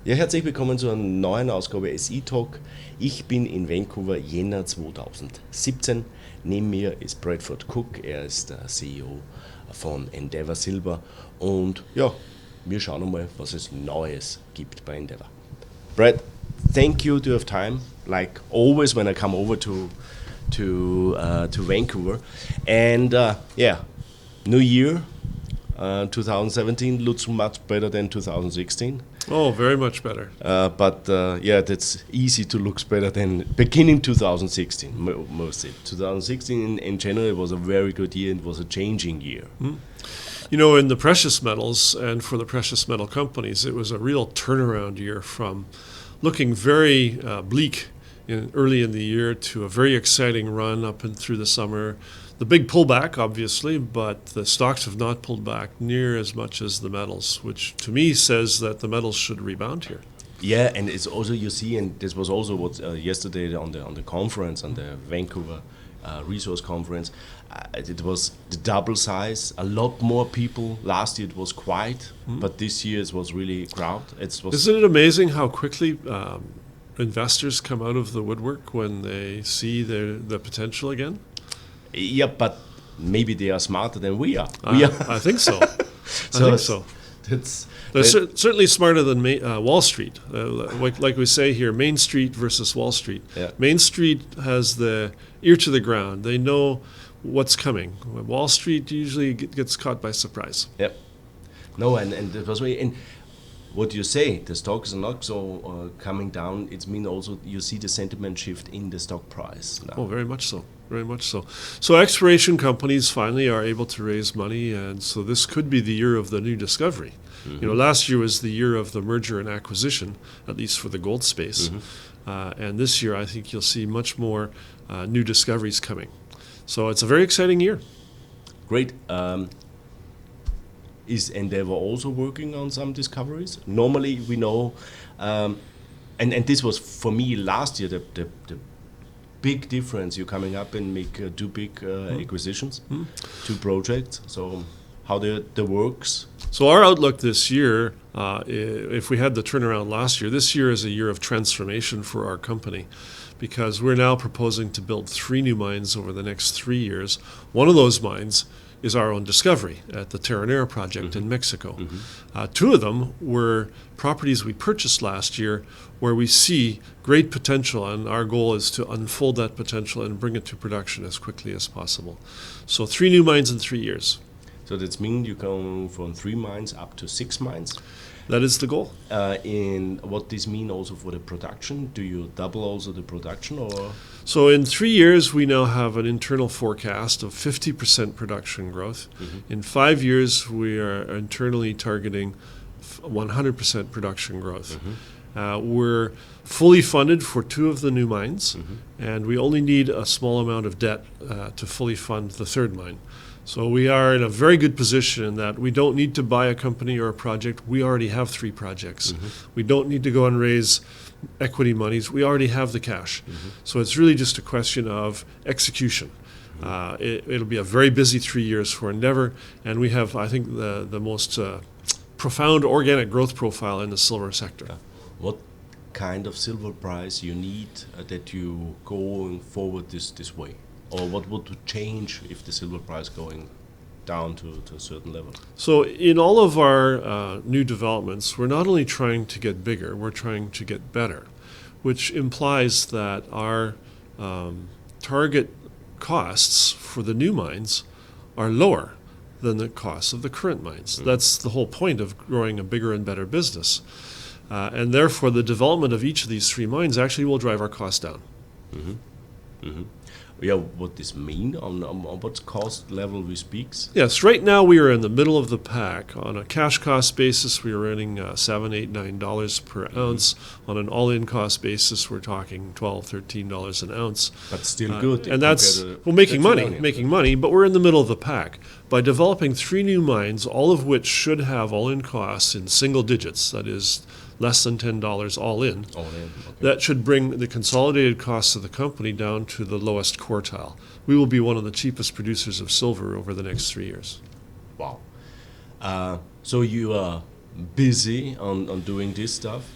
Ja, herzlich willkommen zu einer neuen Ausgabe SI Talk. Ich bin in Vancouver, Jänner 2017. Neben mir ist Bradford Cooke, er ist der CEO von Endeavour Silver. Und ja, wir schauen mal, was es Neues gibt bei Endeavour. Brad, thank you to have time, like always when I come over to Vancouver. And New Year 2017 looks much better than 2016. Oh, very much better. But that's easy to look better than beginning 2016, mostly. 2016 in general was a very good year. It was a changing year. Mm. You know, in the precious metals and for the precious metal companies, it was a real turnaround year from looking very bleak early in the year to a very exciting run up and through the summer. The big pullback, obviously, but the stocks have not pulled back near as much as the metals, which to me says that the metals should rebound here. Yeah, and it's also, you see, and this was also what yesterday on the conference, on the Vancouver Resource Conference, it was the double size, a lot more people. Last year it was quiet, but this year it was really crowded. Isn't it amazing how quickly investors come out of the woodwork when they see the potential again? Yeah, but maybe they are smarter than we are. I think so. I think so. They're certainly smarter than Wall Street. Like we say here, Main Street versus Wall Street. Yeah. Main Street has the ear to the ground. They know what's coming. Wall Street usually gets caught by surprise. Yep. No, and it was really... And what you say, the stocks are not so coming down. It means also you see the sentiment shift in the stock price now. Oh, very much so. Very much so. So exploration companies finally are able to raise money, and so this could be the year of the new discovery. Mm-hmm. You know, last year was the year of the merger and acquisition, at least for the gold space. Mm-hmm. And this year I think you'll see much more new discoveries coming. So it's a very exciting year. Great. Is Endeavour also working on some discoveries? Normally we know, and this was for me last year, the big difference. You're coming up and make two big acquisitions, two projects. So how the works? So our outlook this year, if we had the turnaround last year, this year is a year of transformation for our company, because we're now proposing to build 3 new mines over the next 3 years. One of those mines is our own discovery at the Nähere project in Mexico. 2 of them were properties we purchased last year where we see great potential, and our goal is to unfold that potential and bring it to production as quickly as possible. So 3 new mines in 3 years. So that means you go from 3 mines up to 6 mines? That is the goal. In what this mean also for the production? Do you double also the production, or? So in 3 years, we now have an internal forecast of 50% production growth. In 5 years, we are internally targeting 100% production growth. We're fully funded for 2 of the new mines, and we only need a small amount of debt to fully fund the 3rd mine. So we are in a very good position in that we don't need to buy a company or a project. We already have 3 projects. We don't need to go and raise equity monies. We already have the cash. So it's really just a question of execution. It'll be a very busy 3 years for Endeavour, and we have, I think, the most profound organic growth profile in the silver sector. What kind of silver price you need that you going forward this way? Or what would change if the silver price going down to a certain level? So in all of our new developments, we're not only trying to get bigger, we're trying to get better, which implies that our target costs for the new mines are lower than the costs of the current mines. That's the whole point of growing a bigger and better business. And therefore, the development of each of these 3 mines actually will drive our costs down. Yeah, what this mean on what cost level we speaks? Yes, right now we are in the middle of the pack. On a cash cost basis, we are earning $7, $8, $9 per ounce. On an all-in cost basis, we're talking $12, $13 an ounce. But still good. And that's, making money, but we're in the middle of the pack. By developing 3 new mines, all of which should have all-in costs in single digits, that is less than $10 all in. Okay. That should bring the consolidated costs of the company down to the lowest quartile. We will be one of the cheapest producers of silver over the next 3 years. Wow. So you are busy on doing this stuff.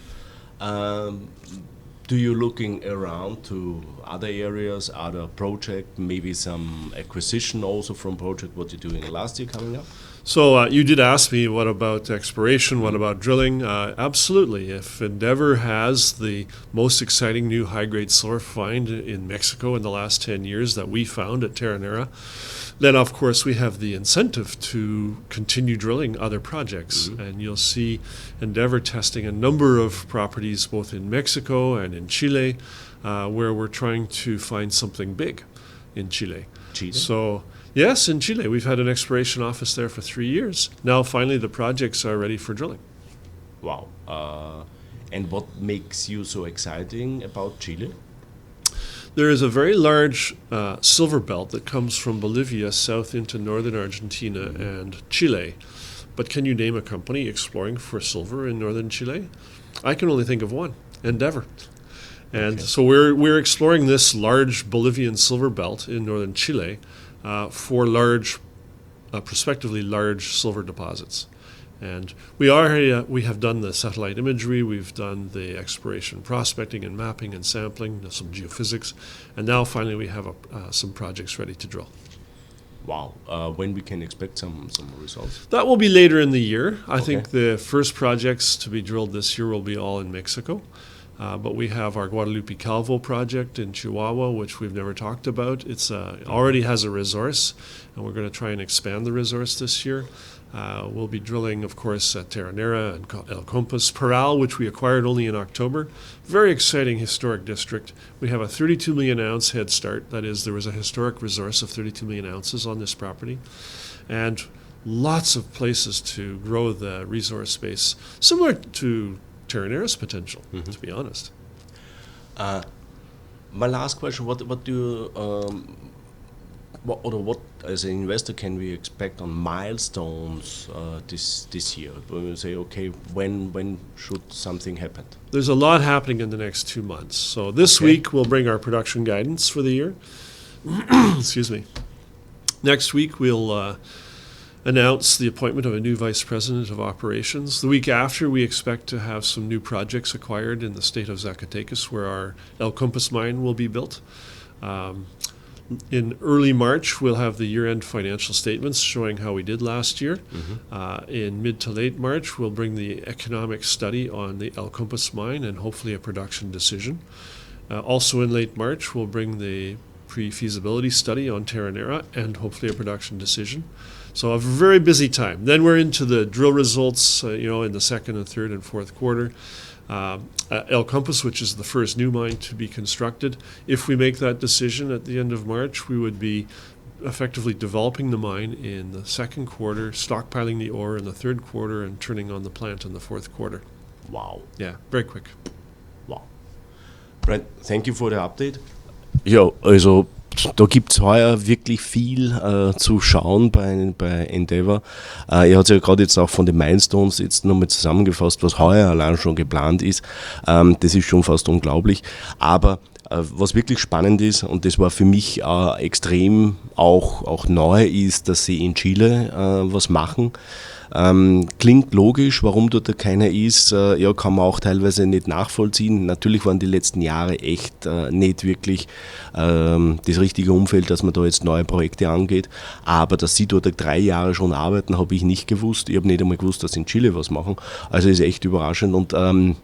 Do you looking around to other areas, other project, maybe some acquisition also from project what you're doing last year coming up? So you did ask me, what about exploration, what about drilling? Absolutely. If Endeavour has the most exciting new high-grade silver find in Mexico in the last 10 years that we found at Terranera, then of course we have the incentive to continue drilling other projects. Mm-hmm. And you'll see Endeavour testing a number of properties both in Mexico and in Chile, where we're trying to find something big in Chile. So yes, in Chile. We've had an exploration office there for 3 years. Now finally the projects are ready for drilling. Wow. And what makes you so exciting about Chile? There is a very large silver belt that comes from Bolivia south into northern Argentina and Chile. But can you name a company exploring for silver in northern Chile? I can only think of one, Endeavour. And so we're exploring this large Bolivian silver belt in northern Chile for large, prospectively large silver deposits. And we have done the satellite imagery, we've done the exploration prospecting and mapping and sampling, some geophysics, and now finally we have some projects ready to drill. Wow. When we can expect some results? That will be later in the year. I think the first projects to be drilled this year will be all in Mexico. But we have our Guadalupe Calvo project in Chihuahua, which we've never talked about. It's already has a resource, and we're going to try and expand the resource this year. We'll be drilling, of course, at Terranera and El Compas. Parral, which we acquired only in October. Very exciting historic district. We have a 32 million ounce head start. That is, there was a historic resource of 32 million ounces on this property. And lots of places to grow the resource base, similar to Terranera's potential, to be honest. My last question: What do you, what as an investor can we expect on milestones this year? When we say, okay, when should something happen? There's a lot happening in the next 2 months. So this week we'll bring our production guidance for the year. Excuse me. Next week we'll announce the appointment of a new vice president of operations. The week after, we expect to have some new projects acquired in the state of Zacatecas, where our El Compas mine will be built. In early March, we'll have the year-end financial statements showing how we did last year. In mid to late March, we'll bring the economic study on the El Compas mine and hopefully a production decision. Also in late March, we'll bring the pre-feasibility study on Terranera and hopefully a production decision. So a very busy time. Then we're into the drill results, in the second and third and fourth quarter. El Compas, which is the first new mine to be constructed. If we make that decision at the end of March, we would be effectively developing the mine in the second quarter, stockpiling the ore in the third quarter, and turning on the plant in the fourth quarter. Wow. Yeah, very quick. Wow. Brent, thank you for the update. Ja, also da gibt es heuer wirklich viel zu schauen bei Endeavour. Er hat ja gerade jetzt auch von den Milestones jetzt nochmal zusammengefasst, was heuer allein schon geplant ist. Das ist schon fast unglaublich. Aber was wirklich spannend ist, und das war für mich extrem auch neu, ist, dass sie in Chile was machen. Klingt logisch, warum dort keiner ist, kann man auch teilweise nicht nachvollziehen. Natürlich waren die letzten Jahre echt nicht wirklich das richtige Umfeld, dass man da jetzt neue Projekte angeht, aber dass sie dort 3 Jahre schon arbeiten, habe ich nicht gewusst. Ich habe nicht einmal gewusst, dass sie in Chile was machen, also ist echt überraschend und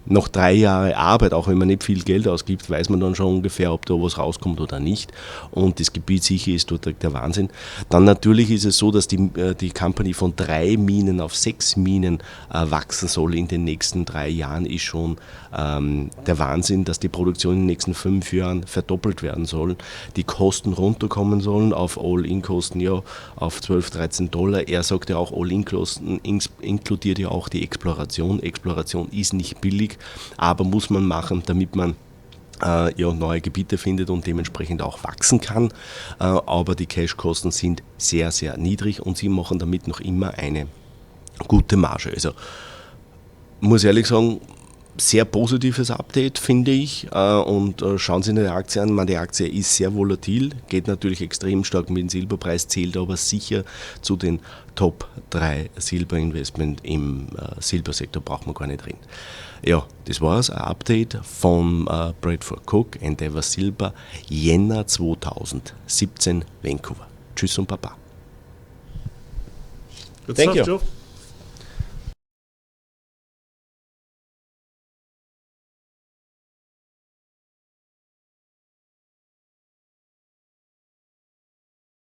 nach 3 Jahren Arbeit, auch wenn man nicht viel Geld ausgibt, weiß man dann schon ungefähr, ob da was rauskommt oder nicht und das Gebiet sicher ist dort der Wahnsinn. Dann natürlich ist es so, dass die Company von 3 Minen auf 6 Minen wachsen soll in den nächsten 3 Jahren, ist schon der Wahnsinn, dass die Produktion in den nächsten 5 Jahren verdoppelt werden soll, die Kosten runterkommen sollen auf All-In-Kosten, auf $12-13. Er sagt ja auch, All-In-Kosten inkludiert ja auch die Exploration. Exploration ist nicht billig, aber muss man machen, damit man neue Gebiete findet und dementsprechend auch wachsen kann. Aber die Cash-Kosten sind sehr, sehr niedrig und sie machen damit noch immer eine gute Marge. Also muss ehrlich sagen, sehr positives Update, finde ich. Und schauen Sie eine Aktie an. Die Aktie ist sehr volatil, geht natürlich extrem stark mit dem Silberpreis, zählt aber sicher zu den Top 3 Silberinvestment im Silbersektor, braucht man gar nicht reden. Ja, das war's. Ein Update von Bradford Cooke, Endeavour Silver, Jänner 2017, Vancouver. Tschüss und Baba. Good Thank stuff, you. Joe.